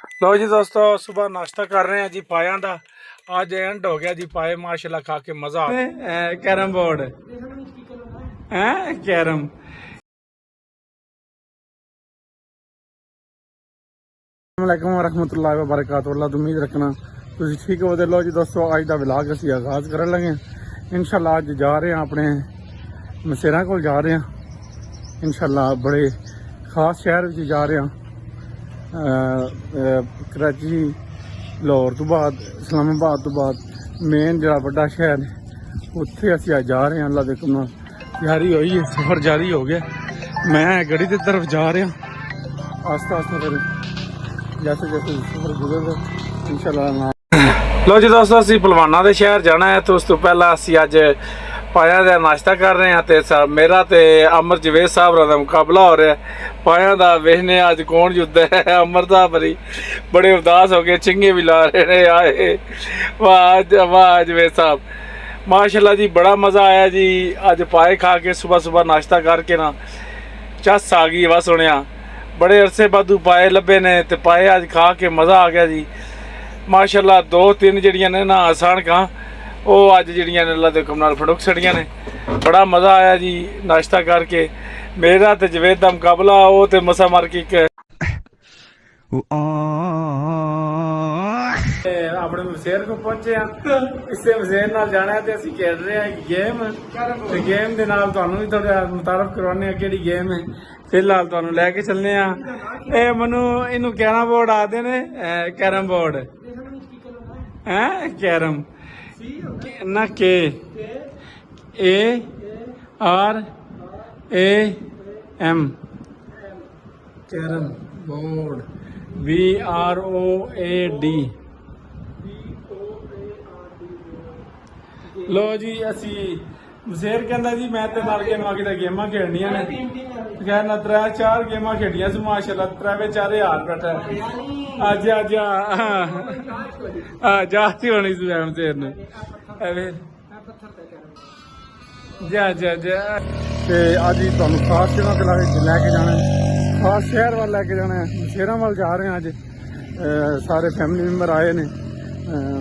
लो जी दोस्तों, सुबह नाश्ता कर रहे हैं जी पाया दा। आज एंड हो गया जी, पाए माशाल्लाह खा के मजा आ कैरम बोर्ड है कैरम। अस्सलामुअलैकुम वरहमतुल्लाहि वबरकातुहू। अल्लाह तो उम्मीद रखना तुम ठीक हो। लो जी दोस्तों, अज का व्लॉग असी आगाज कर लगे। इंशाल्लाह अज जा रहे हैं अपने मसेरा को जा रहे हैं। इंशाल्लाह बड़े खास शहर जा रहे हैं। कराची लाहौर तो बाद इस्लामाबाद तो बाद मेन जो बड़ा शहर है उत्थे असी आज जा रहे हैं। अल्लाह के हुक्म तैयारी हुई है, सफर जारी हो गया। मैं गड़ी की तरफ जा रहा आस्ता आस्ता फिर जैसे जैसे सफर गुजर इंशाल्लाह। लो जी दोस्तों, असी पलवाना के शहर जाना है, तो उस तो पहला असी अज पाया का नाश्ता कर रहे हैं। तो मेरा तो अमर जवेद साहब का मुकाबला हो रहा है। पाया का वेखने अज कौन जुद्ध है। अमर साहब बड़ी बड़े उदास हो गए, चिंगे भी ला रहे हैं। आए वाह वाह जवेद साहब, माशाल्लाह जी बड़ा मज़ा आया जी। अज पाए खा के सुबह सुबह नाश्ता करके ना चस आ गई। वह सुनिया बड़े अरसे बादू पाए लभे ने, तो पाए अज खा के मज़ा आ गया जी माशाल्लाह। दो तीन जड़ियाँ ने ना आसान कहाँ वो अज जड़ियाँ ने अल्लाह के हुक्म नाल फड़ुक छड़ियाँ ने। बड़ा मज़ा आया जी नाश्ता करके। मेरा तो जवेद का मुकाबला वो तो मसा मार के अपने मसेर को पहुंचे हैं। इससे मसेर नाल जाना है, तो असीं खेल रहे हैं गेम। तो गेम के नाल तुहानूं भी थोड़ा मुतारफ करवाने किहड़ी गेम है। फिलहाल तुहानूं लैके चलने आ। मैनू इनू कैरम बोर्ड आखदे ने, कैरम बोर्ड है कैरम ना के ARAM कैरम बोर्ड VROAD। लो जी असी मसेर कहता जी मैं ते नाल के नवा गेमां खेलनियां ने। खैर ना 3-4 गेमां खेडियां सी माशाल्लाह। 3-4 हार बैठा अज अज जाती होनी सी मसेर ने। जा जा जा अज तुहानूं खास जगह पे लैके जाना है, खास शहर वाल लैके जाना है। मसेरा वाल जा रहे हैं अज। सारे फैमिली मैंबर आए ने,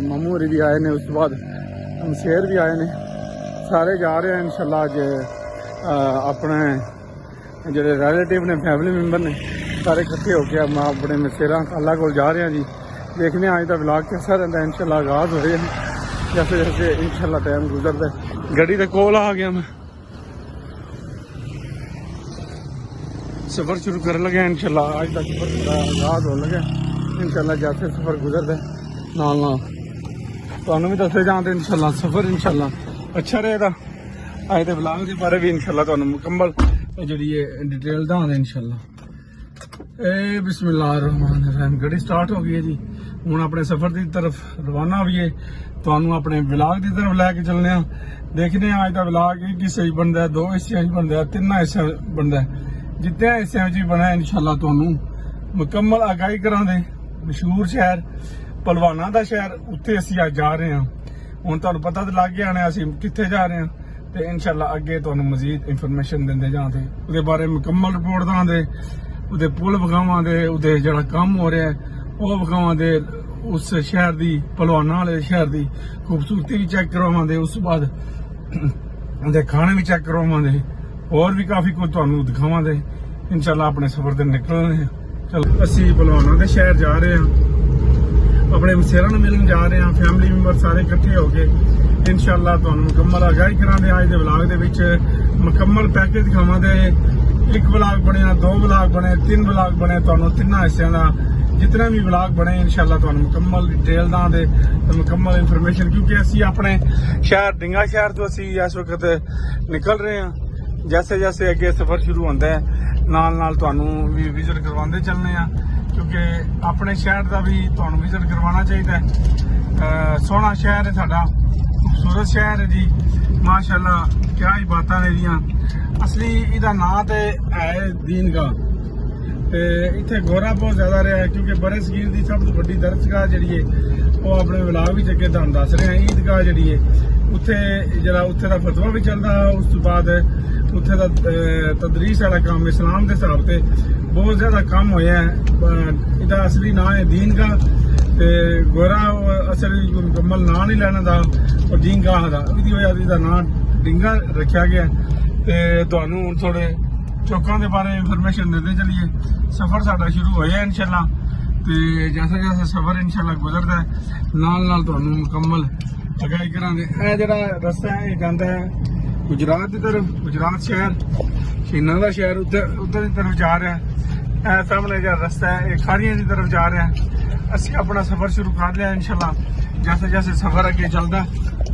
मामू होरी भी आए ने, उस तो बाद मसेर भी आए ने। सारे जा रहे हैं इंशाल्लाह अज। अपने जेह्ड़े रिलेटिव ने, फैमिली मैंबर ने, सारे इकट्ठे होकर अपने मसेरा खाला को जा रहे हैं जी। देखने अज का व्लॉग कैसा रहता है। इंशाल्लाह आगाज हो रहे हैं जैसे जैसे इंशाल्लाह टाइम गुजरता है। गड्डी के कोल आ गया, मैं सफर शुरू कर लगे इंशाल्लाह। आज का सफर आगाज हो लगे इंशाल्लाह। जैसे सफर गुजरता है नाल नाल तुहानूं भी दसदे जाते इंशाल्लाह। सफर इंशाल्लाह अच्छा रहेगा। अज के व्लॉग के बारे भी इंशाल्लाह तुहानूं मुकम्मल जिहड़ी डिटेल दस्सांगे इंशाल्लाह। बिस्मिल्लाहिर्रहमानिर्रहीम। गड्डी स्टार्ट हो गई है जी। हुण अपने सफर की तरफ रवाना होइए, तुहानूं अपने व्लॉग की तरफ लैके चलने आ। देखने अज का व्लॉग एक हिस्से बनता है, 2 हिस्सों बनता है, 3 हिस्सों बनता है। जितने हिस्सों बना इंशाल्लाह तुहानूं मुकम्मल आगाही करांगे। मशहूर शहर पलवाना का शहर, उत्थे असीं अज जा रहे हैं। हुण तुहानूं पता तो लग गया होना असीं कित्थे जा रहे हैं। तो इंशाल्लाह अगे तुहानूं मजीद इंफॉर्मेशन देंदे जांदे, उहदे बारे मुकम्मल रिपोर्ट दांदे, उहदे पुल विखावांगे, उहदे जिहड़ा काम हो रहा है वो विखावांगे, उस शहर की पलवाना वाले शहर की खूबसूरती भी चेक करवावांगे, उस बाद उहदे खाने भी चेक करवावांगे, और भी काफ़ी कुछ तुहानूं दिखावांगे इंशाल्लाह। अपने सफर ते निकलने हैं। चलो असीं पलवाना के शहर जा रहे हैं, अपने मसेरा नूं मिलन जा रहे हैं। फैमिली मैंबर सारे इकट्ठे हो गए इंशाल्लाह तुहानूं मुकम्मल आगाही करांगे। अज दे व्लॉग दे विच मुकम्मल पैकेज दिखावांगे। 1 व्लॉग बने, 2 व्लॉग बने, 3 व्लॉग बने, तुहानूं 3 हिस्सों का जितने भी व्लॉग बने इंशाल्लाह तुहानूं मुकम्मल डिटेल दांगे, मुकम्मल इंफॉर्मेशन। क्योंकि असीं अपने शहर डिंगा शहर तो असीं इस वक्त निकल रहे हैं। जैसे जैसे अगे सफर शुरू होता है नाल नाल तुहानूं भी विजिट करवाते चलने हैं, क्योंकि अपने शहर का भी तुहानूं विजिट करवाना चाहिए। सोहना शहर है साडा, खूबसूरत शहर है जी माशाल्लाह। क्या ही बातां ने दियां। असली इहदा नाम तो है दीनगाह। इत्थे गोरा बहुत ज्यादा रहा है, क्योंकि बड़े सगीर की सब तो बड़ी दरसगाह जी है वो अपने व्लॉग भी अगे तुहानूं दस रहे हैं। ईदगाह जी है उत्थे जरा उत्थे दा फतवा भी चलता, उस तो बाद उत्थे दा तदरीस वाला काम इस्लाम के हिसाब से बहुत ज्यादा कम होया है। ਇਹਦਾ ਅਸਲੀ ਨਾਂ ਹੈ ਦੀਨ ਕਾ ਤੇ ਗੋਰਾ ਅਸਲੀ ਮੁਕੰਮਲ ਨਾਂ ਨਹੀਂ ਲੈਣਾ ਦਾ ਉਹ ਡੀਂਗਾ ਦਾ, ਇਹਦੀ ਵਜ੍ਹਾ ਇਹਦਾ ਨਾਂ ਡੀਂਗਾ ਰੱਖਿਆ ਗਿਆ। ਤੇ ਤੁਹਾਨੂੰ ਹੁਣ ਥੋੜੇ ਚੌਕਾਂ ਦੇ ਬਾਰੇ ਇਨਫੋਰਮੇਸ਼ਨ ਦਿੰਦੇ ਚਲੀਏ। ਸਫ਼ਰ ਸਾਡਾ ਸ਼ੁਰੂ ਹੋਇਆ ਇਨਸ਼ਾਅੱਲਾ ਤੇ ਜੈਸਾ ਜੈਸਾ ਸਫ਼ਰ ਇਨਸ਼ਾਅੱਲਾ ਗੁਜ਼ਰਦਾ ਹੈ ਨਾਲ ਤੁਹਾਨੂੰ ਮੁਕੰਮਲ ਅਗਾਈ ਕਰਾਂਗੇ। ਇਹ ਜਿਹੜਾ ਰਸਤਾ ਹੈ ਇਹ ਜਾਂਦਾ ਹੈ ਗੁਜਰਾਤ ਦੀ ਤਰਫ, ਗੁਜਰਾਤ ਸ਼ਹਿਰ ਸ਼ੀਨਾ ਦਾ ਸ਼ਹਿਰ ਉੱਧਰ ਦੀ ਤਰਫ ਜਾ ਰਿਹਾ। ਇਹ ਸਾਹਮਣੇ ਜਿਹੜਾ ਰਸਤਾ ਹੈ ਇਹ ਖਾਰੀਆਂ ਦੀ ਤਰਫ ਜਾ ਰਿਹਾ। ਅਸੀਂ ਆਪਣਾ ਸਫ਼ਰ ਸ਼ੁਰੂ ਕਰ ਲਿਆ ਇਨਸ਼ਾਅੱਲਾ। ਜੈਸੇ ਜੈਸੇ ਸਫ਼ਰ ਅੱਗੇ ਚੱਲਦਾ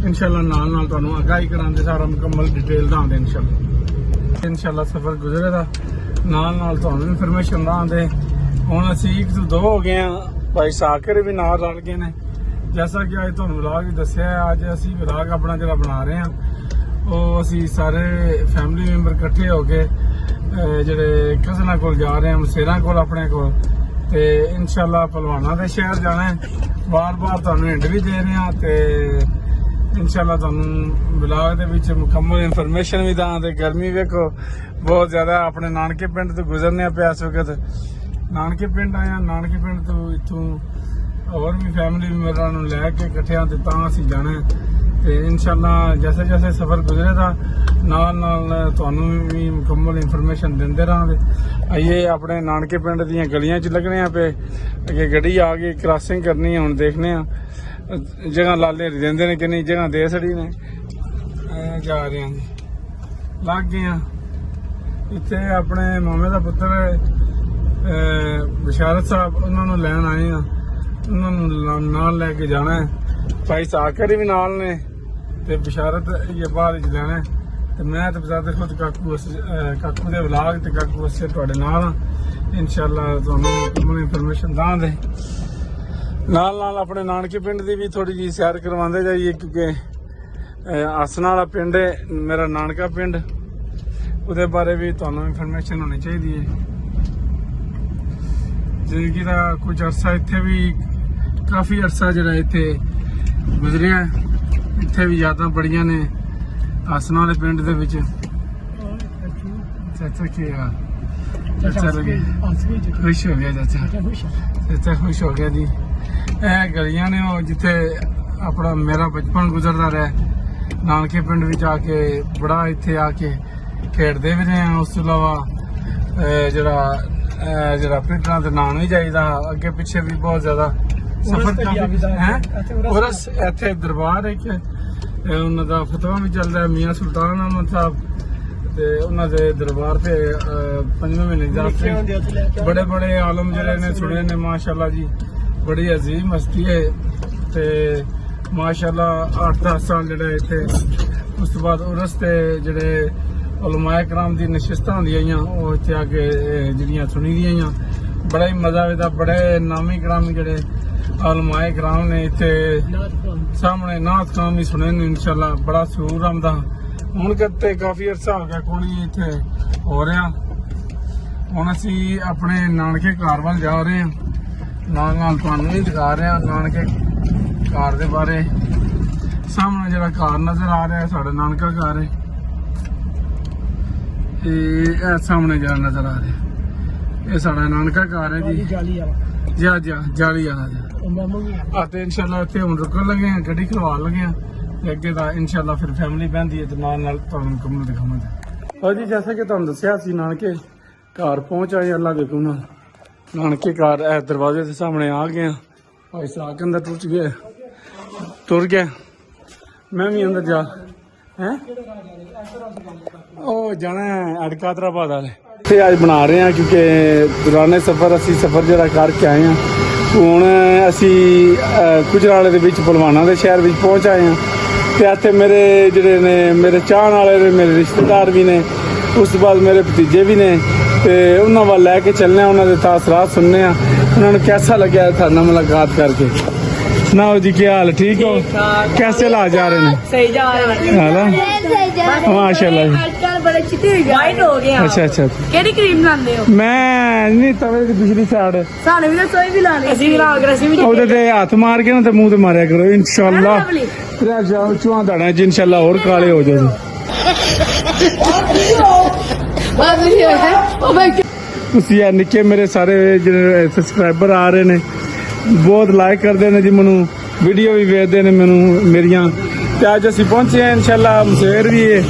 ਇਨਸ਼ਾਅੱਲਾ ਨਾਲ ਤੁਹਾਨੂੰ ਅਗਾਈ ਕਰਾਂਗੇ, ਸਾਰਾ ਮੁਕੰਮਲ ਡਿਟੇਲ ਦਾਂਗੇ ਇਨਸ਼ਾਅੱਲਾ ਸਫ਼ਰ ਗੁਜ਼ਰੇਗਾ ਨਾਲ ਤੁਹਾਨੂੰ ਇਨਫੋਰਮੇਸ਼ਨ ਦਾਂਗੇ। ਹੁਣ ਅਸੀਂ 1 ਤੋਂ 2 ਹੋ ਗਏ ਆ, ਭਾਈ ਸਾਕਰ ਵੀ ਨਾਲ ਰਲ ਗਏ ਨੇ। ਜੈਸਾ ਕਿ ਅੱਜ ਤੁਹਾਨੂੰ ਵਲੌਗ ਵੀ ਦੱਸਿਆ, ਅੱਜ ਅਸੀਂ ਵਲੌਗ ਆਪਣਾ ਜਿਹੜਾ ਬਣਾ ਰਹੇ ਹਾਂ ਉਹ ਅਸੀਂ ਸਾਰੇ ਫੈਮਿਲੀ ਮੈਂਬਰ ਇਕੱਠੇ ਹੋ ਕੇ ਜਿਹੜੇ ਕਜ਼ਨਾਂ ਕੋਲ ਜਾ ਰਹੇ ਹਾਂ, ਮਸੇਰਾਂ ਕੋਲ ਆਪਣੇ ਕੋਲ, ਤੇ ਇਨਸ਼ਾਅੱਲਾ ਪਹਿਲਵਾਨਾਂ ਦੇ ਸ਼ਹਿਰ ਜਾਣਾ ਹੈ। ਬਾਰ-ਬਾਰ ਤੁਹਾਨੂੰ ਹਿੰਟ ਵੀ ਦੇ ਰਹੇ ਹਾਂ ਤੇ ਇਨਸ਼ਾਅੱਲਾ ਤੁਹਾਨੂੰ ਵਲੌਗ ਦੇ ਵਿੱਚ ਮੁਕੰਮਲ ਇਨਫੋਰਮੇਸ਼ਨ ਵੀ ਦਾਂ। ਤੇ ਗਰਮੀ ਵੇਖੋ ਬਹੁਤ ਜ਼ਿਆਦਾ, ਆਪਣੇ ਨਾਨਕੇ ਪਿੰਡ ਤੋਂ ਗੁਜ਼ਰਨੇ ਪਿਆ ਇਸ ਵਕਤ। ਨਾਨਕੇ ਪਿੰਡ ਆਇਆ, ਨਾਨਕੇ ਪਿੰਡ ਤੋਂ ਇੱਥੋਂ ਹੋਰ ਵੀ ਫੈਮਿਲੀ ਮੈਂਬਰਾਂ ਨੂੰ ਲੈ ਕੇ ਇਕੱਠਿਆਂ ਤੇ ਤਾਂ ਅਸੀਂ ਜਾਣਾ ਹੈ। ਤੇ ਇਨਸ਼ਾਅੱਲਾ ਜੈਸੇ ਜੈਸੇ ਸਫ਼ਰ ਗੁਜ਼ਰੇਗਾ ਨਾਲ ਤੁਹਾਨੂੰ ਵੀ ਮੁਕੰਮਲ ਇਨਫੋਰਮੇਸ਼ਨ ਦਿੰਦੇ ਰਹਾਂਗੇ। ਆਈਏ ਆਪਣੇ ਨਾਨਕੇ ਪਿੰਡ ਦੀਆਂ ਗਲੀਆਂ 'ਚ ਲੱਗਣੇ ਆ ਪਏ, ਅੱਗੇ ਗੱਡੀ ਆ ਗਈ, ਕ੍ਰਾਸਿੰਗ ਕਰਨੀ ਹੈ। ਹੁਣ ਦੇਖਦੇ ਆ ਜਗ੍ਹਾ ਲਾਲੇ ਦਿੰਦੇ ਨੇ ਕਿ ਨਹੀਂ, ਜਗ੍ਹਾ ਦੇ ਛੜੀ ਨੇ। ਜਾ ਰਹੇ ਹਾਂ ਜੀ, ਲੱਗ ਗਏ ਆ। ਇੱਥੇ ਆਪਣੇ ਮਾਮੇ ਦਾ ਪੁੱਤਰ ਬਸ਼ਾਰਤ ਸਾਹਿਬ, ਉਹਨਾਂ ਨੂੰ ਲੈਣ ਆਏ ਆ, ਉਹਨਾਂ ਨੂੰ ਨਾਲ ਲੈ ਕੇ ਜਾਣਾ ਹੈ। ਭਾਈ ਸਾਕਰ ਵੀ ਨਾਲ ਨੇ ਤੇ ਬਸ਼ਾਰਤ ਇਹ ਬਾਅਦ ਵਿੱਚ ਲੈਣਾ ਹੈ। ਤੇ ਮੈਂ ਤੇ ਬਜ਼ਾਰ ਖੁਦ ਕਾਕੂ ਦੇ ਵਲੌਗ ਤੇ ਕਾਕੂ ਅਸੇ ਤੁਹਾਡੇ ਨਾਲ ਇਨਸ਼ਾਅੱਲਾ ਤੁਹਾਨੂੰ ਮੁਕੰਮਲ ਇਨਫੋਰਮੇਸ਼ਨ ਦਾਂਗੇ। ਨਾਲ ਆਪਣੇ ਨਾਨਕੇ ਪਿੰਡ ਦੀ ਵੀ ਥੋੜੀ ਜਿਹੀ ਸੈਰ ਕਰਵਾਉਂਦੇ ਜਾਈਏ, ਕਿਉਂਕਿ ਆਸਣਾ ਵਾਲਾ ਪਿੰਡ ਹੈ ਮੇਰਾ ਨਾਨਕਾ ਪਿੰਡ, ਉਹਦੇ ਬਾਰੇ ਵੀ ਤੁਹਾਨੂੰ ਇਨਫੋਰਮੇਸ਼ਨ ਹੋਣੀ ਚਾਹੀਦੀ ਹੈ। ਜ਼ਿੰਦਗੀ ਦਾ ਕੁਝ ਅਰਸਾ ਇੱਥੇ ਵੀ, ਕਾਫੀ ਅਰਸਾ ਜਿਹੜਾ ਇੱਥੇ ਗੁਜ਼ਰਿਆ, ਇੱਥੇ ਵੀ ਯਾਦਾਂ ਬੜੀਆਂ ਨੇ ਆਸਣਾ ਵਾਲੇ ਪਿੰਡ ਦੇ ਵਿੱਚ। ਚਾਚਾ ਕੀ ਆ, ਚਾਚਾ ਲੱਗੇ ਖੁਸ਼ ਹੋ ਗਿਆ, ਚਾਚਾ ਖੁਸ਼ ਹੋ ਗਿਆ ਜੀ। ਇਹ ਗਲੀਆਂ ਨੇ ਉਹ ਜਿੱਥੇ ਆਪਣਾ ਮੇਰਾ ਬਚਪਨ ਗੁਜ਼ਰਦਾ ਰਿਹਾ। ਨਾਨਕੇ ਪਿੰਡ ਵਿੱਚ ਆ ਕੇ ਬੜਾ ਇੱਥੇ ਆ ਕੇ ਖੇਡਦੇ ਵੀ ਰਹੇ ਹਾਂ। ਉਸ ਤੋਂ ਇਲਾਵਾ ਜਿਹੜਾ ਪਿੰਡਾਂ ਦੇ ਨਾਂ ਵੀ ਜਾਈਦਾ, ਅੱਗੇ ਪਿੱਛੇ ਵੀ ਬਹੁਤ ਜ਼ਿਆਦਾ ਸਫ਼ਰ ਹੈ। ਉਰਸ ਇੱਥੇ ਦਰਬਾਰ ਹੈ ਕਿ ਉਹਨਾਂ ਦਾ ਫਤਵਾ ਵੀ ਚੱਲਦਾ ਹੈ, ਮੀਆਂ ਸੁਲਤਾਨ ਅਹਿਮਦ ਸਾਹਿਬ, ਤੇ ਉਹਨਾਂ ਦੇ ਦਰਬਾਰ ਤੇ 5ਵੇਂ ਮਹੀਨੇ ਜਾਤੇ ਬੜੇ ਬੜੇ ਆਲਮ ਜਿਹੜੇ ਨੇ ਸੁਣੇ ਨੇ ਮਾਸ਼ਾਅੱਲਾ ਜੀ। ਬੜੀ ਅਜ਼ੀਮ ਹਸਤੀ ਹੈ ਤੇ ਮਾਸ਼ਾਅੱਲਾ 8-10 ਸਾਲ ਜਿਹੜੇ ਇੱਥੇ। ਉਸ ਤੋਂ ਬਾਅਦ ਉਰਸ ਤੇ ਜਿਹੜੇ ਉਲਮਾਏ ਕਰਾਮ ਦੀ ਨਸ਼ਿਸਤਾਂ ਹੁੰਦੀਆਂ ਉਹ ਇੱਥੇ ਆ ਕੇ ਜਿਹੜੀਆਂ ਸੁਣੀ ਦੀਆਂ, ਬੜਾ ਹੀ ਮਜ਼ਾ ਆਉਂਦਾ। ਬੜੇ ਨਾਮੀ ਕਰਾਮ ਜਿਹੜੇ ਉਲਮਾਏ ਕਰਾਮ ਨੇ ਇੱਥੇ ਸਾਹਮਣੇ ਨਾਤ ਕਾਮ ਵੀ ਸੁਣੇ ਨੇ ਇਨਸ਼ਾਅੱਲਾ, ਬੜਾ ਸਰੂਰ ਆਉਂਦਾ। ਹੁਣ ਕਿਤੇ ਕਾਫੀ ਅਰਸਾ ਹੋ ਗਿਆ ਕੋਈ ਇੱਥੇ ਹੋ ਰਿਹਾ। ਹੁਣ ਅਸੀਂ ਆਪਣੇ ਨਾਨਕੇ ਘਰ ਵੱਲ ਜਾ ਰਹੇ ਹਾਂ, ਨਾਲ ਤੁਹਾਨੂੰ ਵੀ ਦਿਖਾ ਰਹੇ ਹਾਂ ਨਾਨਕੇ ਘਰ ਦੇ ਬਾਰੇ। ਸਾਹਮਣੇ ਜਿਹੜਾ ਘਰ ਨਜ਼ਰ ਆ ਰਿਹਾ ਸਾਡਾ ਨਾਨਕਾ ਘਰ ਹੈ, ਇਹ ਸਾਹਮਣੇ ਜਿਹੜਾ ਨਜ਼ਰ ਆ ਰਿਹਾ ਇਹ ਸਾਡਾ ਨਾਨਕਾ ਘਰ ਹੈ ਜੀ। ਜਾਲੀ ਵਾਲਾ ਤੇ ਇਨਸ਼ਾਅੱਲਾ ਇੱਥੇ ਹੁਣ ਰੁਕਣ ਲੱਗੇ ਹਾਂ, ਗੱਡੀ ਖਲਵਾਉਣ ਲੱਗੇ ਹਾਂ ਤੇ ਅੱਗੇ ਦਾ ਇਨਸ਼ਾਅੱਲਾ ਫਿਰ ਫੈਮਿਲੀ ਬਹਿੰਦੀ ਹੈ ਤੇ ਨਾਲ ਤੁਹਾਨੂੰ ਮੁਕੰਮਲ ਦਿਖਾਵਾਂਗੇ। ਹਾਂ ਜੀ, ਜੈਸਾ ਕਿ ਤੁਹਾਨੂੰ ਦੱਸਿਆ ਸੀ ਨਾਨਕੇ ਘਰ ਪਹੁੰਚ ਆਏ ਅੱਲਾ ਦੇ ਹੁਕਮ ਨਾਲ। ਨਾਨਕੇ ਘਰ ਇਹ ਦਰਵਾਜ਼ੇ ਦੇ ਸਾਹਮਣੇ ਆ ਗਏ। ਭਾਈ ਸਾਕ ਅੰਦਰ ਤੁਰ ਗਿਆ, ਮੈਂ ਵੀ ਅੰਦਰ ਜਾ ਹੈ ਉਹ ਜਾਣਾ ਅੜਕਾਤਰਾਬਾਦ ਵਾਲੇ। ਇੱਥੇ ਅੱਜ ਬਣਾ ਰਹੇ ਹਾਂ ਕਿਉਂਕਿ ਪੁਰਾਣੇ ਸਫ਼ਰ ਅਸੀਂ ਸਫ਼ਰ ਜਿਹੜਾ ਕਰਕੇ ਆਏ ਹਾਂ। ਹੁਣ ਅਸੀਂ ਗੁਜਰਾਲੇ ਦੇ ਵਿੱਚ ਪਹਿਲਵਾਨਾਂ ਦੇ ਸ਼ਹਿਰ ਵਿੱਚ ਪਹੁੰਚ ਆਏ ਹਾਂ ਤੇ ਇੱਥੇ ਮੇਰੇ ਜਿਹੜੇ ਨੇ ਮੇਰੇ ਚਾਹਣ ਵਾਲੇ ਨੇ, ਮੇਰੇ ਰਿਸ਼ਤੇਦਾਰ ਵੀ ਨੇ, ਉਸ ਤੋਂ ਬਾਅਦ ਮੇਰੇ ਭਤੀਜੇ ਵੀ ਨੇ ਤੇ ਉਹਨਾਂ ਵੱਲ ਲੈ ਕੇ ਚੱਲਣੇ, ਉਹਨਾਂ ਦੇ ਤਾਸਰਾਤ ਸੁਣਨੇ ਆ, ਉਹਨਾਂ ਨੂੰ कैसा लगा था ना मुलाकात करके। ना जी क्या हाल, ठीक हो? कैसे ला जा रहे हैं? सही जा रहे हैं माशाल्लाह। आजकल बड़े चिट्टे वाइट हो गए। अच्छा केड़ी क्रीम लांदे हो? मैं नहीं तवे दी पिछली साइड साने भी सोई भी लाने ਅਸੀਂ ਵੀ ਲਾ ਕੇ ਅਸੀਂ ਵੀ ਉਹਦੇ ਤੇ ਹੱਥ ਮਾਰ ਕੇ ਨਾ ਤੇ ਮੂੰਹ ਤੇ ਮਾਰਿਆ ਕਰੋ ਇਨਸ਼ਾਅੱਲਾ। ਫਿਰ ਜਾਓ ਚੂਹਾ ਦਾਣਾ ਜੀ ਇਨਸ਼ਾਅੱਲਾ ਹੋਰ ਕਾਲੇ ਹੋ ਜਾਓ। ਤੁਸੀਂ ਇਹ ਨਿੱਕੇ ਮੇਰੇ ਸਾਰੇ ਜਿਹੜੇ ਸਬਸਕ੍ਰਾਈਬਰ ਆ ਰਹੇ ਨੇ ਬਹੁਤ ਲਾਈਕ ਕਰਦੇ ਨੇ ਜੀ ਮੈਨੂੰ, ਵੀਡੀਓ ਵੀ ਵੇਖਦੇ ਨੇ ਮੈਨੂੰ ਮੇਰੀਆਂ। ਤੇ ਅੱਜ ਅਸੀਂ ਪਹੁੰਚੇ ਹਾਂ ਇਨਸ਼ਾਅੱਲਾ ਮਸੇਰ ਵੀ ਹੈ,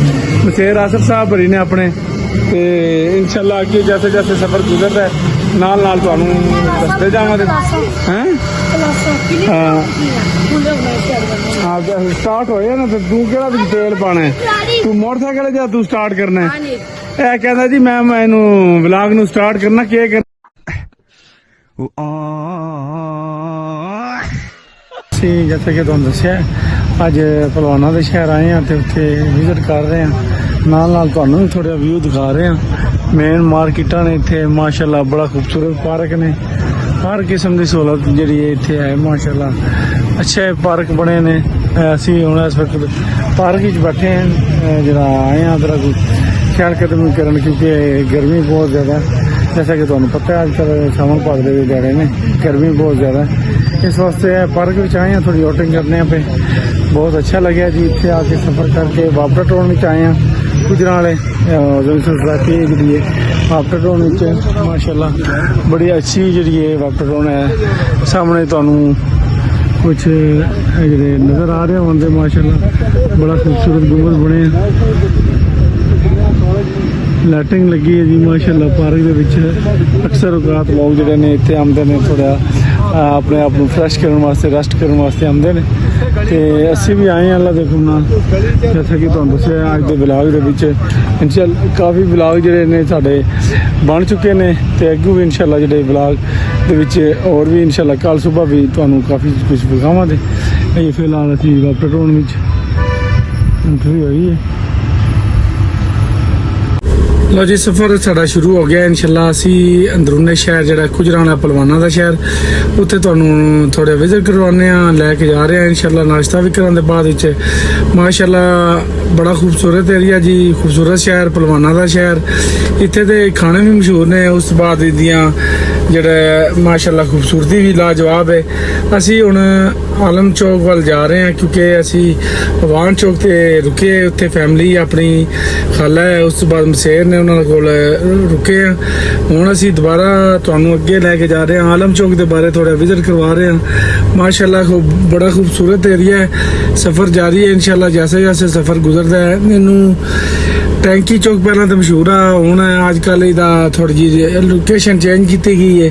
ਮਸੇਰ ਆਸਫ ਸਾਹਿਬ ਭਰੀ ਨੇ ਆਪਣੇ। ਤੇ ਇਨਸ਼ਾਅੱਲਾ ਅੱਗੇ ਜੈਸੇ ਜੈਸੇ ਸਫ਼ਰ ਗੁਜ਼ਰਦਾ ਹੈ ਨਾਲ ਨਾਲ ਤੁਹਾਨੂੰ ਦੱਸਦੇ ਜਾਵਾਂਗੇ। ਹੈਂ ਹਾਂ ਸਟਾਰਟ ਹੋਇਆ ਨਾ ਤੇ ਤੂੰ ਕਿਹੜਾ ਵਿੱਚ ਤੇਲ ਪਾਣਾ ਹੈ? ਤੂੰ ਮੋਟਰਸਾਈਕਲ ਜਾਂ ਤੂੰ ਸਟਾਰਟ ਕਰਨਾ ਹੈ? ਇਹ ਕਹਿੰਦਾ ਜੀ ਮੈਂ ਇਹਨੂੰ ਵਲੌਗ ਨੂੰ ਸਟਾਰਟ ਕਰਨਾ ਕੀ ਕਰ ਸੀ। ਜੈਸੇ ਕਿ ਤੁਹਾਨੂੰ ਦੱਸਿਆ ਅੱਜ ਪਹਿਲਵਾਨਾਂ ਦੇ ਸ਼ਹਿਰ ਆਏ ਹਾਂ ਤੇ ਉੱਥੇ ਵਿਜ਼ਿਟ ਕਰ ਰਹੇ ਹਾਂ, ਨਾਲ ਨਾਲ ਤੁਹਾਨੂੰ ਵੀ ਥੋੜਾ ਵਿਊ ਦਿਖਾ ਰਹੇ ਹਾਂ। ਮੇਨ ਮਾਰਕੀਟਾਂ ਨੇ ਇੱਥੇ ਮਾਸ਼ਾਅੱਲਾ, ਬੜਾ ਖੂਬਸੂਰਤ ਪਾਰਕ ਨੇ, ਹਰ ਕਿਸਮ ਦੀ ਸਹੂਲਤ ਜਿਹੜੀ ਹੈ ਇੱਥੇ ਹੈ ਮਾਸ਼ਾਅੱਲਾ। ਅੱਛੇ ਪਾਰਕ ਬਣੇ ਨੇ। ਅਸੀਂ ਹੁਣ ਇਸ ਵਕਤ ਪਾਰਕ ਵਿੱਚ ਬੈਠੇ ਹਾਂ, ਜਿਹੜਾ ਆਏ ਹਾਂ ਅਦਰ ਖਿਆਲ ਕਦਮ ਕਰਨ ਕਿਉਂਕਿ ਗਰਮੀ ਬਹੁਤ ਜ਼ਿਆਦਾ। ਜੈਸਾ ਕਿ ਤੁਹਾਨੂੰ ਪਤਾ ਹੈ ਅੱਜ ਕੱਲ੍ਹ ਸਾਵਣ ਭਾਗ ਦੇ ਦਿਹਾੜੇ ਨੇ, ਗਰਮੀ ਬਹੁਤ ਜ਼ਿਆਦਾ, ਇਸ ਵਾਸਤੇ ਪਾਰਕ ਵਿੱਚ ਆਏ ਹਾਂ, ਥੋੜੀ ਆਊਟਿੰਗ करने पे बहुत अच्छा लगे जी। इतने आके सफ़र करके वापटा टाउन में आए हैं गुजरां वाले जी वापटा टाउन माशाल्लाह बड़ी अच्छी जी वापटा टाउन है। सामने तुहानू कुछ जो नज़र आ रहे होंगे माशाल्लाह, बड़ा खूबसूरत गुंबद बने, लाइटिंग लगी है जी माशाल्लाह। पार्क के विच अक्सर औकात लोग जोड़े ने इतने आते हैं थोड़ा अपने आप को फ्रैश करने वास्ते, रेस्ट करने वास्ते आते हैं। तो असी भी आए हैं अल्लाह दे हुक्म नाल। जैसा कि तुहानू दस्सिया अज दे व्लॉग दे विच इंशाअल्लाह काफ़ी व्लॉग जिहड़े ने साडे बन चुके ने ते अग्गों भी इंशाअल्लाह जिहड़े व्लॉग दे विच और भी इंशाअल्लाह कल सुबह भी तुहानू काफ़ी कुछ दिखावांगे। ये फिलहाल असीं वापटा टाउन विच एंट्री हुई है। लो जी सफ़र साडा शुरू हो गया इंशाअल्लाह। असी अंदरूने शहर जिहड़ा खुजरां वाला पहलवानां दा शहर उत्थे तुहानू थोड़े विजिट करवाने आ, लैके जा रहे हैं इंशाअल्लाह। नाश्ता भी कराने बाद विच माशाअल्लाह बड़ा खूबसूरत एरिया जी, खूबसूरत शहर पहलवानां दा शहर। इत्थे दे खाने भी मशहूर ने, उस बाद दियां जेह्ड़ा माशाअल्लाह खूबसूरती भी लाजवाब है। असी हुण आलम चौक वाल जा रहे हैं क्योंकि असी वान चौक ते रुके, उत्थे फैमिली अपनी खाला है, उस बाद मसेर ने उन्होंने कोल रुके हैं। हुण असी दोबारा तुहानू अगे लैके जा रहे हैं, आलम चौक के बारे थोड़ा विजिट करवा रहे हैं। माशाअल्लाह बड़ा खूबसूरत एरिया है। सफ़र जारी है इंशाअल्लाह, जैसे जैसे सफ़र गुजरता है। मैनू टैंकी चौक पहला तो मशहूर है, हुण अजकल इहदा थोड़ी जी लोकेशन चेंज की गई है।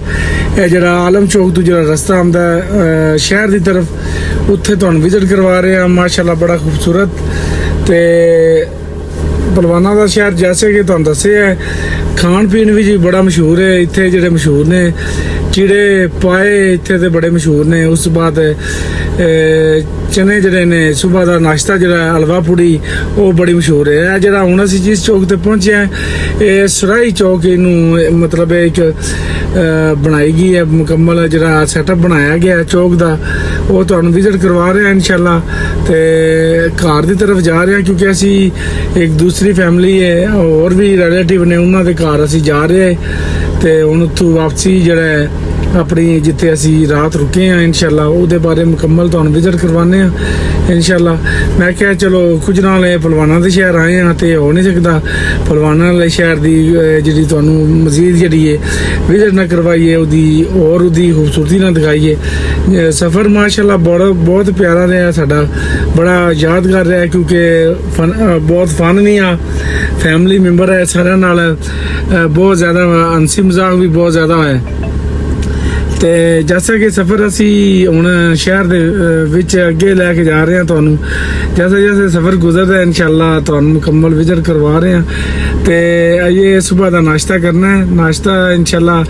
यह जरा आलम चौक तो जरा रस्ता आंदा है शहर की तरफ, उत्थे तुहानू विजिट करवा रहे हैं। माशाअल्लाह बड़ा खूबसूरत ते पहलवानां दा शहर जैसे कि तुहानू दस्सिया है। खान पीन भी जी बड़ा मशहूर है इत्थे, जेह्ड़े मशहूर ने चिड़े पाए इत्थे ते बड़े मशहूर ने। उस बाद चने जड़े ने सुबह का नाश्ता जरा हलवा पूड़ी वो बड़ी मशहूर है। जरा हुण असीं जिस चौक ते पहुंचे हैं ये सराई चौक, इनू मतलब एक बनाई गई है मुकम्मल जरा सैटअप बनाया गया चौक का, वो तुहानू विजिट करवा रहे हैं इंशाअल्लाह। ते घर की तरफ जा रहे हैं क्योंकि असी एक दूसरी फैमिली है और भी रिलेटिव ने, उन्होंने घर असी जा रहे हैं। ते हुण उत्थों वापसी जरा अपनी जिथे असी रात रुके हैं इंशाअल्लाह ਉਹਦੇ बारे मुकम्मल तुहानू विजिट करवाने हैं इंशाअल्लाह। मैं क्या चलो खुजरां वाले पहलवानां दे शहर आए हैं ते हो नहीं सकता पहलवानां वाले शहर दी जिहड़ी तुहानू मजीद जिहड़ी है विजिट ना करवाइए, ਉਹਦੀ और ਉਹਦੀ खूबसूरती ना दिखाइए। सफ़र माशाअल्लाह बहुत प्यारा रहा साडा, बड़ा यादगार रहा क्योंकि बहुत फन भी आ, फैमिली मैंबर है सारे नाल, बहुत ज़्यादा हंसी मजाक भी बहुत ज़्यादा है। तो जैसा कि सफ़र असी हुण शहर दे विच अगे लैके जा रहे हैं तुहानू, जैसे जैसे सफ़र गुजरदा है इंशाअल्लाह तुहानू मुकम्मल विजिट करवा रहे हैं। तो ये सुबह का नाश्ता करना है, नाश्ता इंशाअल्लाह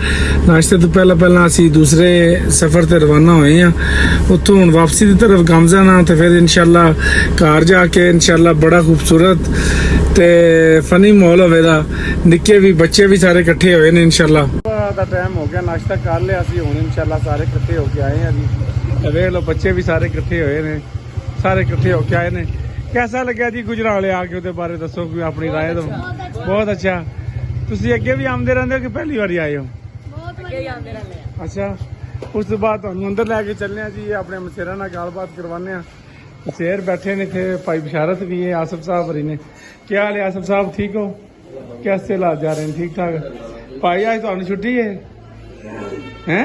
नाश्ते तो पहला असी दूसरे सफ़र ते रवाना होए हैं। उत्थों हुण वापसी की तरफ गामजाना तो फिर इंशाअल्लाह घर जाके इंशाअल्लाह बड़ा खूबसूरत ते फनी माहौल होवेगा, निक्के भी बच्चे भी सारे इकट्ठे होए ने इंशाअल्लाह। का टाइम हो गया, नाश्ता कर लिया असी, हुण इंशाअल्लाह सारे इकट्ठे होके आए हैं जी। देख लो बच्चे भी सारे इकट्ठे होए ने, सारे इकट्ठे होके आए ने। कैसा लग्या जी गुजरां वाले आके ਉਹਦੇ बारे दसो, कोई अपनी राय दो। बहुत अच्छा। ਤੁਸੀਂ ਅੱਗੇ ਵੀ ਆਉਂਦੇ ਰਹਿੰਦੇ ਹੋ ਕਿ ਪਹਿਲੀ ਵਾਰੀ ਆਏ ਹੋ? ਬਹੁਤ ਅੱਗੇ ਆਉਂਦੇ ਰਹਿੰਦੇ ਆ। ਅੱਛਾ, ਉਸ ਤੋਂ ਬਾਅਦ ਤੁਹਾਨੂੰ ਅੰਦਰ ਲੈ ਕੇ ਚੱਲਨੇ ਆ ਜੀ, ਆਪਣੇ ਮਸੇਰਾਂ ਨਾਲ ਗੱਲਬਾਤ ਕਰਵਾਉਂਦੇ ਆ। ਮਸੇਰ बैठे ने थे, भाई बिशारत भी है, आसिफ साहब हरी ने। क्या हाल है आसिफ साहब, ठीक हो? कैसे हालात जा रहे हैं? ठीक ठाक। ਭਾਈ ਅੱਜ ਤੁਹਾਨੂੰ ਛੁੱਟੀ ਹੈ ਹੈ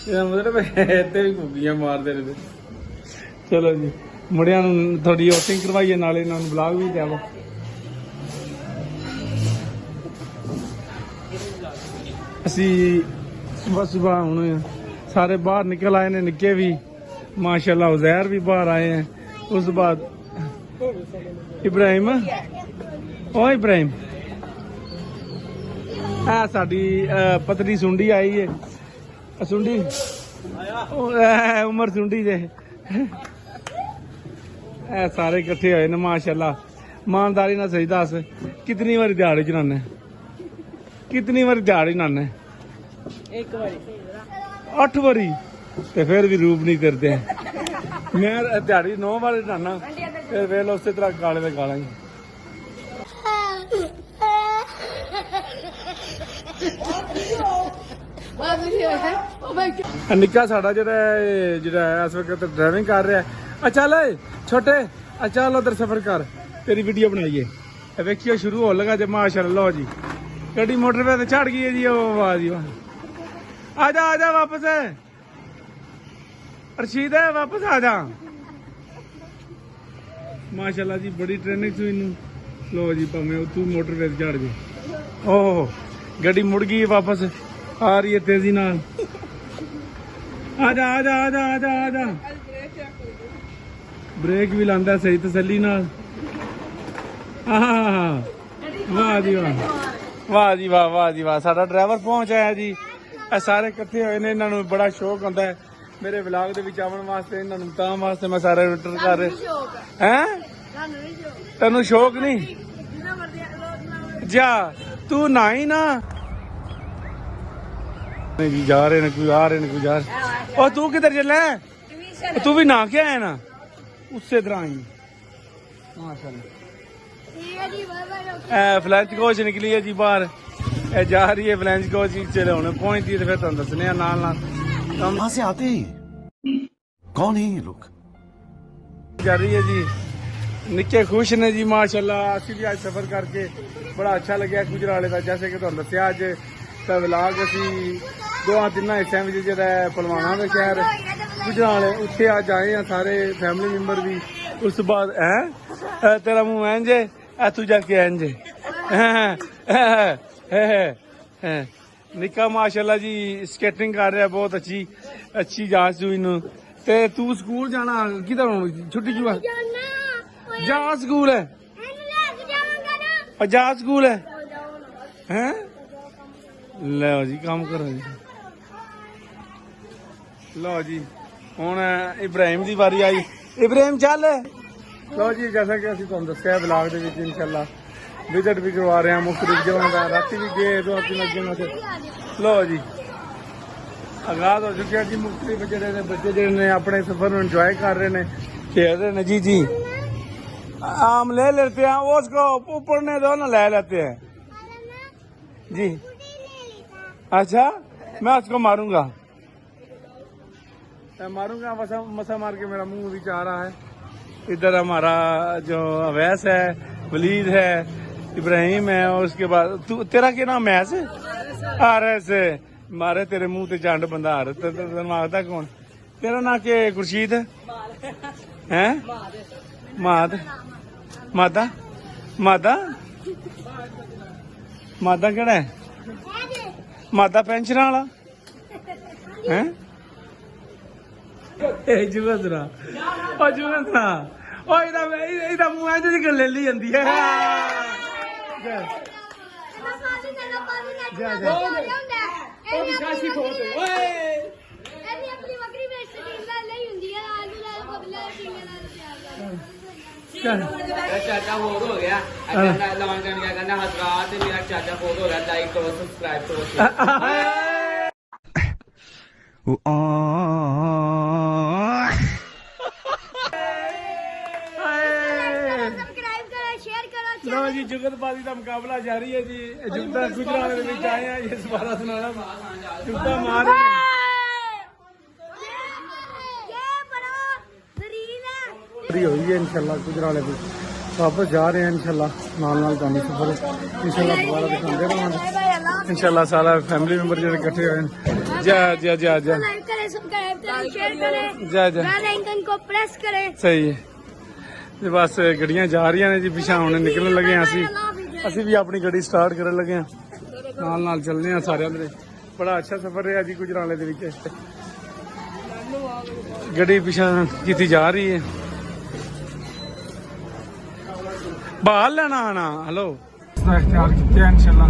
ਇਹਦਾ ਮਤਲਬ ਇੱਥੇ ਵੀ ਘੁੱਗੀਆਂ ਮਾਰਦੇ ਨੇ। ਚਲੋ ਜੀ ਮੁੰਡਿਆਂ ਨੂੰ ਥੋੜੀ ਓਟਿੰਗ ਕਰਵਾਈਏ, ਨਾਲੇ ਇਹਨਾਂ ਨੂੰ ਬੁਲਾਗ ਵੀ ਦਿਆਵੋ। ਅਸੀਂ ਸੁਬਹ ਹੁਣ ਸਾਰੇ ਬਾਹਰ ਨਿਕਲ ਆਏ ਨੇ, ਨਿੱਕੇ ਵੀ ਮਾਸ਼ਾਅੱਲਾ, ਉਜ਼ੈਰ ਵੀ ਬਾਹਰ ਆਏ हैं। ਉਸ ਤੋਂ ਬਾਅਦ ਇਬਰਾਹਿਮ, ਓ ਇਬਰਾਹਿਮ ਆ ਸਾਡੀ ਪਤਨੀ ਸੁੰਡੀ ਆਈ ਹੈ। ਸੁੰਡੀ ਉਮਰ ਸੁੰਡੀ ਦੇ ਇਹ ਸਾਰੇ ਇਕੱਠੇ ਹੋਏ ਨੇ ਮਾਸ਼ਾਅੱਲਾ। ਇਮਾਨਦਾਰੀ ਨਾਲ ਸਹੀ ਦੱਸ, ਕਿਤਨੀ ਵਾਰੀ ਦਿਹਾੜੀ ਚਲਾਉਂਦੇ, ਕਿਤਨੀ ਵਾਰੀ ਦਿਹਾੜੀ ਨਾਨੇ? ਇੱਕ ਵਾਰੀ 8 ਵਾਰੀ ਤੇ ਫਿਰ ਵੀ ਰੂਪ ਨਹੀਂ ਕਰਦੇ। ਮੈਂ ਦਿਹਾੜੀ 9 ਵਾਰੀ ਨਾਨਾ, ਫਿਰ ਵੇਖ ਲਓ ਉਸੇ ਤਰ੍ਹਾਂ ਗਾਲੇ ਦੇ ਗਾਲਾਂ ਹੀ। ਨਿੱਕਾ ਸਾਡਾ ਜਿਹੜਾ ਇਸ ਵਕਤ ਡਰਾਈਵਿੰਗ ਕਰ ਰਿਹਾ। ਅੱਛਾ ਲੈ ਛੋਟੇ, ਅੱਛਾ ਲੋ ਉਧਰ ਸਫਰ ਕਰ, ਤੇਰੀ ਵੀਡੀਓ ਬਣਾਈਏ। ਵੇਖਿਓ ਸ਼ੁਰੂ ਹੋਣ ਲੱਗਾ ਜੇ ਮਾਸ਼ਾਅੱਲਾ। ਲਓ ਜੀ ਗੱਡੀ ਮੋਟਰਵੇ ਤੇ ਚੜ ਗਈ ਹੈ ਜੀ। ਉਹ ਵਾਹ ਜੀ ਵਾਹ, ਆ ਜਾ ਵਾਪਸ, ਰਸ਼ੀਦ ਵਾਪਸ ਆ ਜਾ। ਮਾਸ਼ਾਅੱਲਾ ਜੀ ਬੜੀ ਟ੍ਰੇਨਿੰਗ ਸੀ ਇਹਨੂੰ। ਲੋ ਜੀ ਭਾਵੇਂ ਤੂੰ ਮੋਟਰਵੇ ਤੇ ਚੜ ਗਏ। ਓਹ ਗੱਡੀ ਮੁੜ ਗਈ ਵਾਪਸ, ਆ ਰਹੀ ਹੈ ਤੇਜ਼ੀ ਨਾਲ। ਆ ਜਾ ਬ੍ਰੇਕ ਵੀ ਲਾਂਦਾ ਸਹੀ ਤਸੱਲੀ ਨਾਲ। ਆਹ ਵਾਹ ਜੀ ਵਾਹ, ਵਾਹ ਜੀ ਵਾਹ, ਵਾਹ ਜੀ ਵਾਹ। ਸਾਡਾ ਡਰਾਈਵਰ ਪਹੁੰਚ ਆਇਆ ਜੀ। ਇਹ ਸਾਰੇ ਇਕੱਠੇ ਹੋਏ ਨੇ, ਇਹਨਾਂ ਨੂੰ ਬੜਾ ਸ਼ੌਕ ਹੁੰਦਾ ਹੈ ਮੇਰੇ ਵਲੌਗ ਦੇ ਵਿੱਚ ਆਉਣ ਵਾਸਤੇ। ਇਹਨਾਂ ਨੂੰ ਤਾਂ ਵਾਸਤੇ ਮੈਂ ਸਾਰੇ ਰਿਟਰ ਕਰ ਰਿਹਾ। ਹੈਂ ਤੈਨੂੰ ਸ਼ੌਕ ਨਹੀਂ? ਜਾ ਤੂੰ ਨਾ ਹੀ ਨਾ ਜੀ, ਜਾ ਰਹੇ ਨੇ ਕੋਈ, ਆ ਰਹੇ ਨੇ ਕੋਈ, ਜਾ ਰਹੇ। ਉਹ ਤੂੰ ਕਿੱਧਰ ਚੱਲਾ? ਤੂੰ ਵੀ ਨਾ ਕਿਆ ਹੈ ਨਾ ਉਸੇ तरह ही माशाल्लाह। फ्लैंच कोच निकली है जी बाहर, जा रही है फ्लैंच कोच। चले हुणे पहुंचती है तो फिर तुहानू दसने आ नाल नाल। कहां से आते हैं, कौन है ये लोग? जा रही है जी, निक्के खुश ने जी माशाल्लाह। असीं भी आज सफर करके बड़ा अच्छा लग्या गुजराले का। जैसे कि तुहानू दस्सिया अज दा व्लॉग असीं 2-3 हिस्सों में जिहड़ा पलवाना दे शहर गुजराले उत्थे अज आए हैं सारे फैमिली मैंबर भी। उस तो बाद है तेरा मुंह इंज है, तू जाके इंज निक्का माशाल्लाह जी स्केटिंग कर रहा, बहुत अच्छी जांच हुई इनू। ते तू स्कूल जाना किधर छुट्टी क्यों जा? स्कूल है, जा स्कूल है हैं? लो जी काम करो जी। लो जी ਹੁਣ ਇਬਰਾਹਿਮ ਦੀ ਵਾਰੀ ਆਈ। ਇਬਰਾਹਿਮ ਚੱਲ। ਲੋ ਜੀ ਜੈਸਾ ਕਿ ਅਸੀਂ ਤੁਹਾਨੂੰ ਦੱਸਿਆ ਵਲੌਗ ਦੇ ਵਿੱਚ ਇਨਸ਼ਾਅੱਲਾ ਵਿਜ਼ਿਟ ਵੀ ਕਰਵਾ ਰਹੇ ਹਾਂ ਮੁਖਤਲਿਫ ਜਗ੍ਹਾ ਦਾ। ਰਾਤੀ ਵੀ ਗਏ 2-3 ਜਗ੍ਹਾ ਤੇ। ਲੋ ਜੀ ਆਗਾਜ਼ ਹੋ ਚੁੱਕਿਆ ਜੀ। ਮੁਖਤਲਿਫ ਜਿਹੜੇ ਨੇ ਬੱਚੇ ਜਿਹੜੇ ਨੇ ਆਪਣੇ ਸਫ਼ਰ ਨੂੰ ਇੰਜॉय कर रहे ने, खेल रहे ने। जी आम ले लेते हैं, उसको ऊपर दो ना, ले लेते हैं जी। अच्छा मैं उसको मारूंगा मसा मार के मेरा मुंह भी चाह रहा है। इधर हमारा जो अवैस है, वलीद है, इब्राहिम है, और उसके बाद तेरा क्या नाम है? आरस मारे तेरे मुंह ते जंड बंदा आ रहा। मारदा कौन? तेरा नाम के खुर्शीद है? माद मादा मादा मादा केड़ा है? मादा पेंशन वाला है? जुगंदरा ਇਹਦਾ ਮੂੰਹ ਐ ਜਿਹੀ ਗੱਲ ਲੈ ਲਈ ਜਾਂਦੀ ਹੈ। ਜਾ ਜਾ ਉਹ ਵੀ ਕਾਸ਼ੀ ਬਹੁਤ ਓਏ ਇਹਦੀ ਆਪਣੀ ਬੱਕਰੀ ਵੇਚ ਕੇ ਗੱਲ ਨਹੀਂ ਹੁੰਦੀ ਹੈ। ਆਲੂ ਨਾਲ ਬਬਲਾ ਟੀਆਂ ਨਾਲ ਚੱਲ ਚਾਚਾ ਬਹੁਤ ਹੋ ਗਿਆ। ਕਹਿੰਦਾ ਲਵਾਂ ਕਹਿੰਦਾ ਕਹਿੰਦਾ ਹਜ਼ਰਾਤ ਤੇ ਮੇਰਾ ਚਾਚਾ ਬਹੁਤ ਹੋ ਗਿਆ। ਲਾਈਕ ਕਰੋ, ਸਬਸਕ੍ਰਾਈਬ ਕਰੋ। ਸਬਸਕ੍ਰਾਈਬ ਕਰੋ, ਸ਼ੇਅਰ ਕਰੋ। ਲੋ ਜੀ ਜੁਗਤਬਾਜ਼ੀ ਦਾ ਮੁਕਾਬਲਾ ਜਾਰੀ ਹੈ ਜੀ। ਜੁਗਤਾ ਗੁਜਰਾਲੇ ਦੇ ਵਿੱਚ ਆਏ ਆ ਇਸ ਬਾਰਾ ਸੁਣਾਣਾ। ਜੁਗਤਾ ਮਾਰ फ्री हुई है इंशाल्लाह गुजराले भी वापस जा रहे हैं इंशाल्लाह। नाल नाल सफर इंशाल्लाह दोबारा दिखाते रहेंगे। इंशाल्लाह सारा फैमिली मेंबर जो इकट्ठे हुए हैं। जा जा जा जा लाइक करें, सब्सक्राइब करें, शेयर करें, जा जा बेल आइकन को प्रेस करें। सही है जी। बस गड्डियां जा रही ने जी, पिछा हुण निकलण लगे हैं। ਅਸੀਂ ਵੀ ਆਪਣੀ ਗੱਡੀ ਸਟਾਰਟ ਕਰਨ ਲੱਗੇ ਹਾਂ, ਨਾਲ ਚੱਲਦੇ ਹਾਂ ਸਾਰਿਆਂ ਦੇ। ਬੜਾ ਅੱਛਾ ਸਫ਼ਰ ਰਿਹਾ ਜੀ ਗੁਜਰਾਲੇ ਦੇ ਵਿੱਚ। ਗੱਡੀ ਪਿਛਾ ਕੀਤੀ ਜਾ ਰਹੀ ਹੈ। ਬਹਾਲ ਲੈਣਾ ਆਣਾ ਹਲੋ ਇਖਤਿਆਰ ਕੀਤਾ ਇਨਸ਼ਾਅੱਲਾ।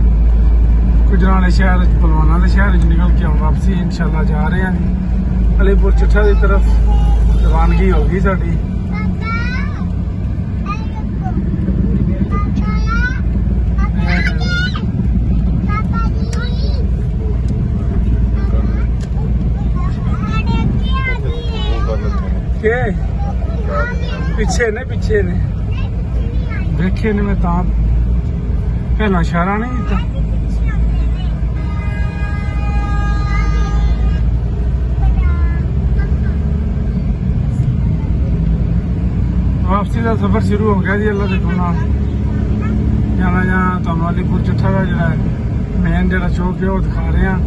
ਗੁਜਰਾਲੇ ਸ਼ਹਿਰ ਪਲਵਾਨਾ ਦੇ ਸ਼ਹਿਰ ਵਿੱਚ ਨਿਕਲ ਕੇ ਵਾਪਸੀ ਇਨਸ਼ਾਅੱਲਾ ਜਾ ਰਹੇ ਹਾਂ ਜੀ। ਅਲੀਪੁਰ ਚਿੱਠਾ ਦੀ ਤਰਫ ਰਵਾਨਗੀ ਹੋ ਗਈ ਸਾਡੀ। के पिछे ने देखे ने मैं ता पहला इशारा नहीं दिता। वापसी का सफर शुरू हो गया जी। अल्लाह देखो ना जाना जाना तो अलीपुर चिट्ठा का जो मेन जो चौक है वो दिखा रहे हैं।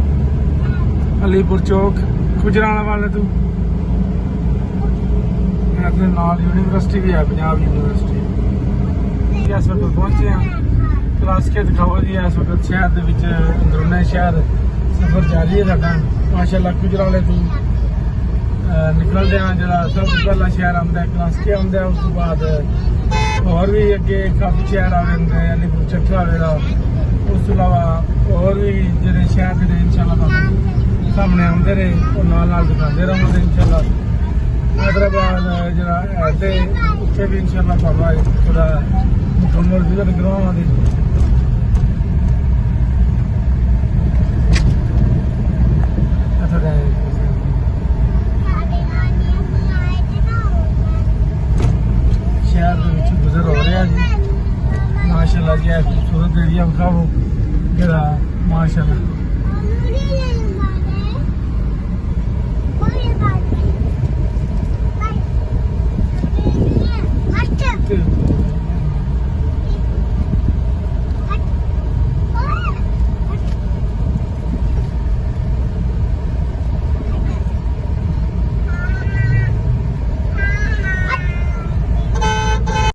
अलीपुर चौक गुजराला वाले तो ਨਾਲ यूनिवर्सिटी भी है, पंजाब यूनिवर्सिटी। इस वक्त पहुंचे हैं क्लास के दिखाओ जी। इस वक्त शहर के अंदरूने शहर सफर जारी है साडा माशाअल्लाह। गुजराले तो निकलते हैं जरा सब पहला शहर आंदा है क्लास के आंदा है। उस तो बाद और भी अगे काफी शहर आ रहे हैं अलीपुर चट्ठा वगैरह। उस तो अलावा और भी जो शहर के इंशाअल्लाह सामने आते रहे और नाल दिखाते रहेंगे इंशाअल्लाह। हैदराबाद जरा है उत्थे भी इंशाअल्लाह थोड़ा मुकम्मल विजिट करवावांगे। शहर गुजर हो रहा जी माशाअल्लाह जी। खूबसूरत एरिया विखाओ जरा माशाअल्लाह।